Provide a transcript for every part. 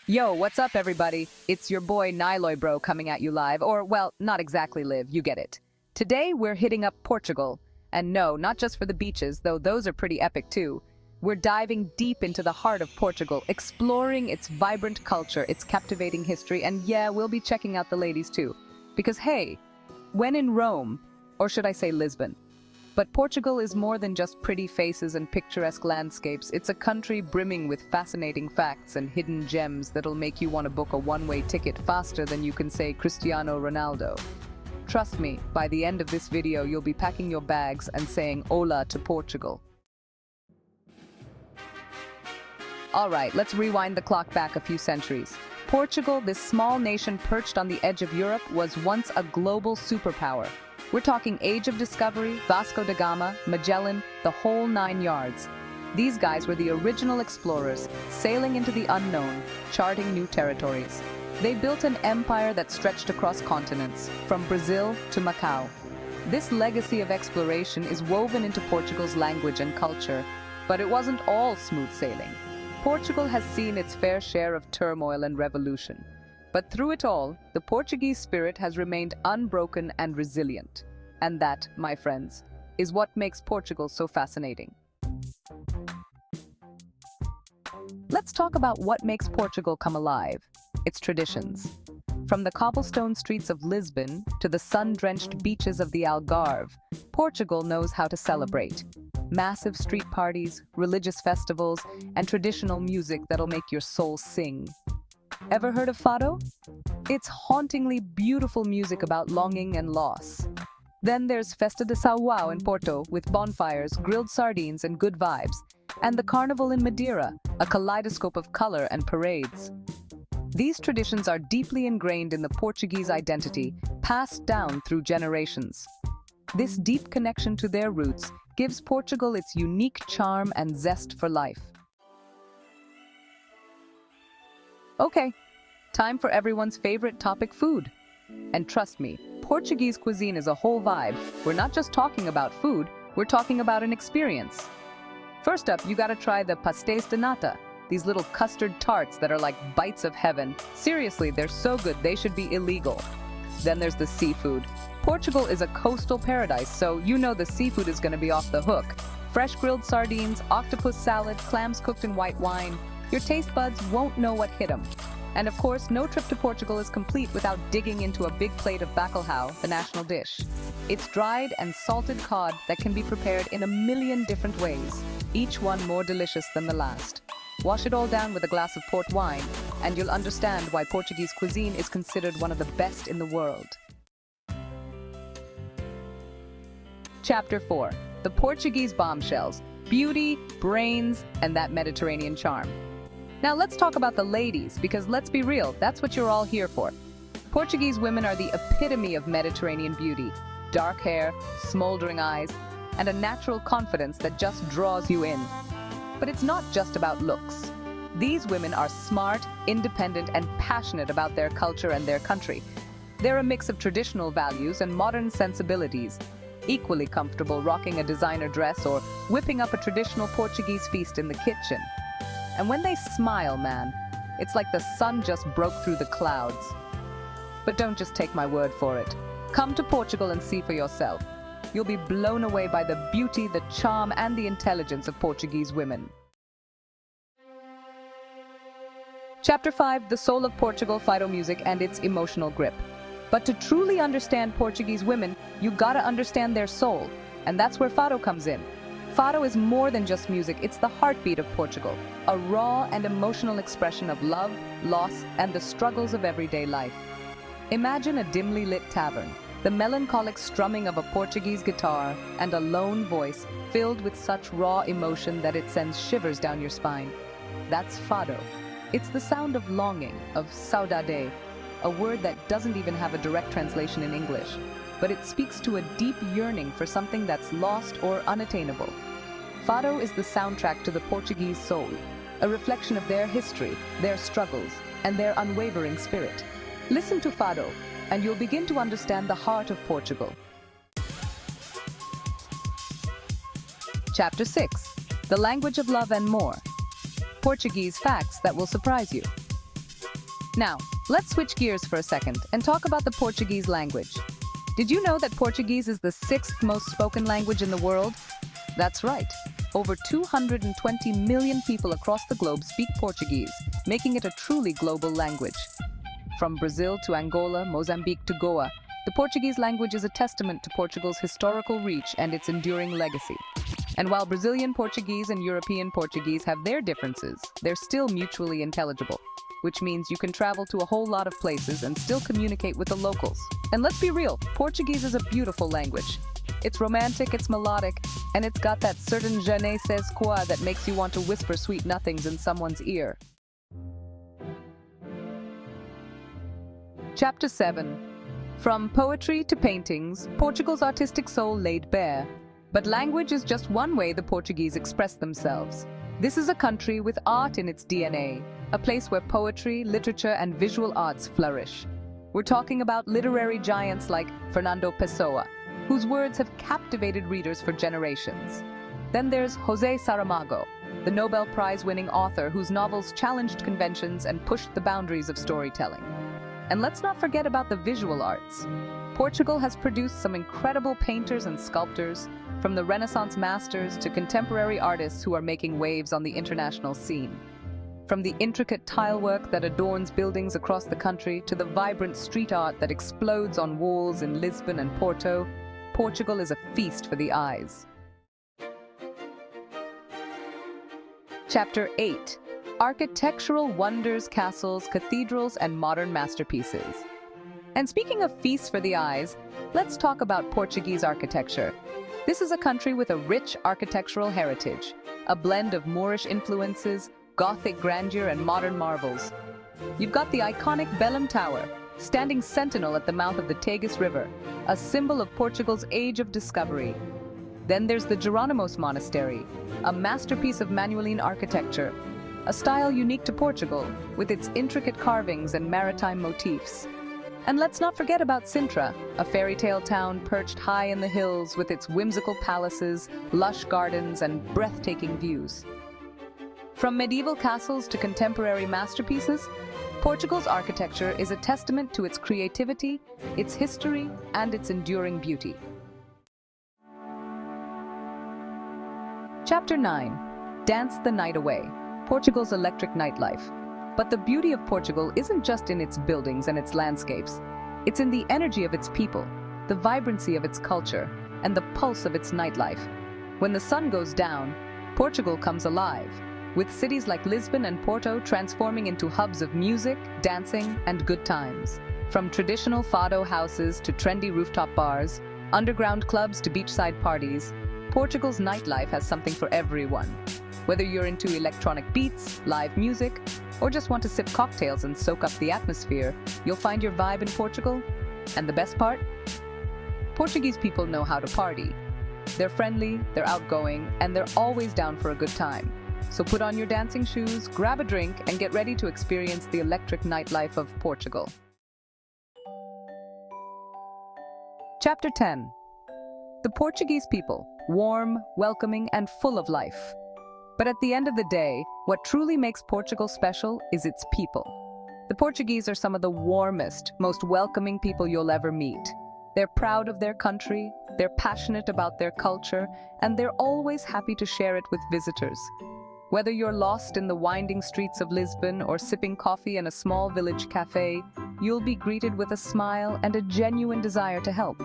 Yo, what's up, everybody? It's your boy Niloy Bro coming at you live, or, well, not exactly live, you get it. Today, we're hitting up Portugal. And no, not just for the beaches, though those are pretty epic too. We're diving deep into the heart of Portugal, exploring its vibrant culture, its captivating history, and yeah, we'll be checking out the ladies too. Because hey, when in Rome, or should I say Lisbon? But Portugal is more than just pretty faces and picturesque landscapes. It's a country brimming with fascinating facts and hidden gems that'll make you want to book a one-way ticket faster than you can say Cristiano Ronaldo. Trust me, by the end of this video, you'll be packing your bags and saying hola to Portugal. Alright, let's rewind the clock back a few centuries. Portugal, this small nation perched on the edge of Europe, was once a global superpower. We're talking Age of Discovery, Vasco da Gama, Magellan, the whole 9 yards. These guys were the original explorers, sailing into the unknown, charting new territories. They built an empire that stretched across continents, from Brazil to Macau. This legacy of exploration is woven into Portugal's language and culture, but it wasn't all smooth sailing. Portugal has seen its fair share of turmoil and revolution. But through it all, the Portuguese spirit has remained unbroken and resilient. And that, my friends, is what makes Portugal so fascinating. Let's talk about what makes Portugal come alive: its traditions. From the cobblestone streets of Lisbon to the sun-drenched beaches of the Algarve, Portugal knows how to celebrate. Massive street parties, religious festivals, and traditional music that'll make your soul sing. Ever heard of Fado? It's hauntingly beautiful music about longing and loss. Then there's Festa de São João in Porto, with bonfires, grilled sardines, and good vibes. And the Carnival in Madeira, a kaleidoscope of color and parades. These traditions are deeply ingrained in the Portuguese identity, passed down through generations. This deep connection to their roots gives Portugal its unique charm and zest for life. Okay, time for everyone's favorite topic, food. And trust me, Portuguese cuisine is a whole vibe. We're not just talking about food, we're talking about an experience. First up, you gotta try the Pastéis de Nata, these little custard tarts that are like bites of heaven. Seriously, they're so good, they should be illegal. Then there's the seafood. Portugal is a coastal paradise, so you know the seafood is gonna be off the hook. Fresh grilled sardines, octopus salad, clams cooked in white wine. Your taste buds won't know what hit them. And of course, no trip to Portugal is complete without digging into a big plate of Bacalhau, the national dish. It's dried and salted cod that can be prepared in a million different ways, each one more delicious than the last. Wash it all down with a glass of port wine, and you'll understand why Portuguese cuisine is considered one of the best in the world. Chapter 4. The Portuguese bombshells. Beauty, brains, and that Mediterranean charm. Now let's talk about the ladies, because let's be real, that's what you're all here for. Portuguese women are the epitome of Mediterranean beauty. Dark hair, smoldering eyes, and a natural confidence that just draws you in. But it's not just about looks. These women are smart, independent, and passionate about their culture and their country. They're a mix of traditional values and modern sensibilities, equally comfortable rocking a designer dress or whipping up a traditional Portuguese feast in the kitchen. And when they smile, man, it's like the sun just broke through the clouds. But don't just take my word for it. Come to Portugal and see for yourself. You'll be blown away by the beauty, the charm, and the intelligence of Portuguese women. Chapter 5, The Soul of Portugal, Fado music and its emotional grip. But to truly understand Portuguese women, you gotta understand their soul. And that's where Fado comes in. Fado is more than just music, it's the heartbeat of Portugal. A raw and emotional expression of love, loss, and the struggles of everyday life. Imagine a dimly lit tavern, the melancholic strumming of a Portuguese guitar, and a lone voice filled with such raw emotion that it sends shivers down your spine. That's Fado. It's the sound of longing, of saudade, a word that doesn't even have a direct translation in English, but it speaks to a deep yearning for something that's lost or unattainable. Fado is the soundtrack to the Portuguese soul, a reflection of their history, their struggles, and their unwavering spirit. Listen to Fado, and you'll begin to understand the heart of Portugal. Chapter 6. The Language of Love and More. Portuguese facts that will surprise you. Now, let's switch gears for a second and talk about the Portuguese language. Did you know that Portuguese is the sixth most spoken language in the world? That's right. Over 220 million people across the globe speak Portuguese, making it a truly global language. From Brazil to Angola, Mozambique to Goa, the Portuguese language is a testament to Portugal's historical reach and its enduring legacy. And while Brazilian Portuguese and European Portuguese have their differences, they're still mutually intelligible, which means you can travel to a whole lot of places and still communicate with the locals. And let's be real, Portuguese is a beautiful language. It's romantic, it's melodic, and it's got that certain je ne sais quoi that makes you want to whisper sweet nothings in someone's ear. Chapter 7. From poetry to paintings, Portugal's artistic soul laid bare. But language is just one way the Portuguese express themselves. This is a country with art in its DNA, a place where poetry, literature, and visual arts flourish. We're talking about literary giants like Fernando Pessoa, whose words have captivated readers for generations. Then there's José Saramago, the Nobel Prize-winning author whose novels challenged conventions and pushed the boundaries of storytelling. And let's not forget about the visual arts. Portugal has produced some incredible painters and sculptors, from the Renaissance masters to contemporary artists who are making waves on the international scene. From the intricate tilework that adorns buildings across the country to the vibrant street art that explodes on walls in Lisbon and Porto, Portugal is a feast for the eyes. Chapter 8. Architectural wonders, castles, cathedrals, and modern masterpieces. And speaking of feasts for the eyes, let's talk about Portuguese architecture. This is a country with a rich architectural heritage, a blend of Moorish influences, Gothic grandeur, and modern marvels. You've got the iconic Belém Tower, standing sentinel at the mouth of the Tagus River, a symbol of Portugal's age of discovery. Then there's the Jerónimos Monastery, a masterpiece of Manueline architecture, a style unique to Portugal, with its intricate carvings and maritime motifs. And let's not forget about Sintra, a fairy tale town perched high in the hills with its whimsical palaces, lush gardens, and breathtaking views. From medieval castles to contemporary masterpieces, Portugal's architecture is a testament to its creativity, its history, and its enduring beauty. Chapter 9. Dance the Night Away, Portugal's electric nightlife. But the beauty of Portugal isn't just in its buildings and its landscapes. It's in the energy of its people, the vibrancy of its culture, and the pulse of its nightlife. When the sun goes down, Portugal comes alive, with cities like Lisbon and Porto transforming into hubs of music, dancing, and good times. From traditional Fado houses to trendy rooftop bars, underground clubs to beachside parties, Portugal's nightlife has something for everyone. Whether you're into electronic beats, live music, or just want to sip cocktails and soak up the atmosphere, you'll find your vibe in Portugal. And the best part? Portuguese people know how to party. They're friendly, they're outgoing, and they're always down for a good time. So put on your dancing shoes, grab a drink, and get ready to experience the electric nightlife of Portugal. Chapter 10. The Portuguese people, warm, welcoming, and full of life. But at the end of the day, what truly makes Portugal special is its people. The Portuguese are some of the warmest, most welcoming people you'll ever meet. They're proud of their country, they're passionate about their culture, and they're always happy to share it with visitors. Whether you're lost in the winding streets of Lisbon or sipping coffee in a small village cafe, you'll be greeted with a smile and a genuine desire to help.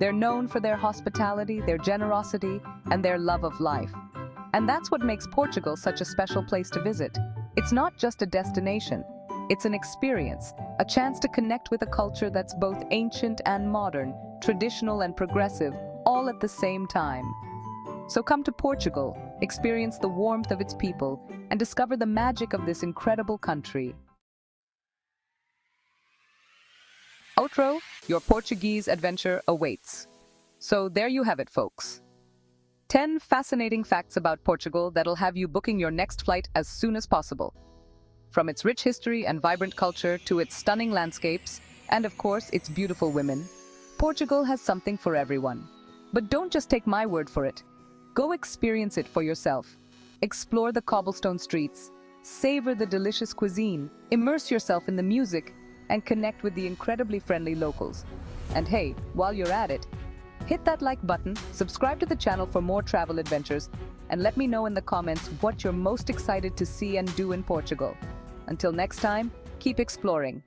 They're known for their hospitality, their generosity, and their love of life. And that's what makes Portugal such a special place to visit. It's not just a destination, it's an experience, a chance to connect with a culture that's both ancient and modern, traditional and progressive, all at the same time. So come to Portugal, experience the warmth of its people, and discover the magic of this incredible country. Outro, your Portuguese adventure awaits. So there you have it, folks. 10 fascinating facts about Portugal that'll have you booking your next flight as soon as possible. From its rich history and vibrant culture to its stunning landscapes, and of course, its beautiful women, Portugal has something for everyone. But don't just take my word for it. Go experience it for yourself. Explore the cobblestone streets, savor the delicious cuisine, immerse yourself in the music, and connect with the incredibly friendly locals. And hey, while you're at it, hit that like button, subscribe to the channel for more travel adventures, and let me know in the comments what you're most excited to see and do in Portugal. Until next time, keep exploring.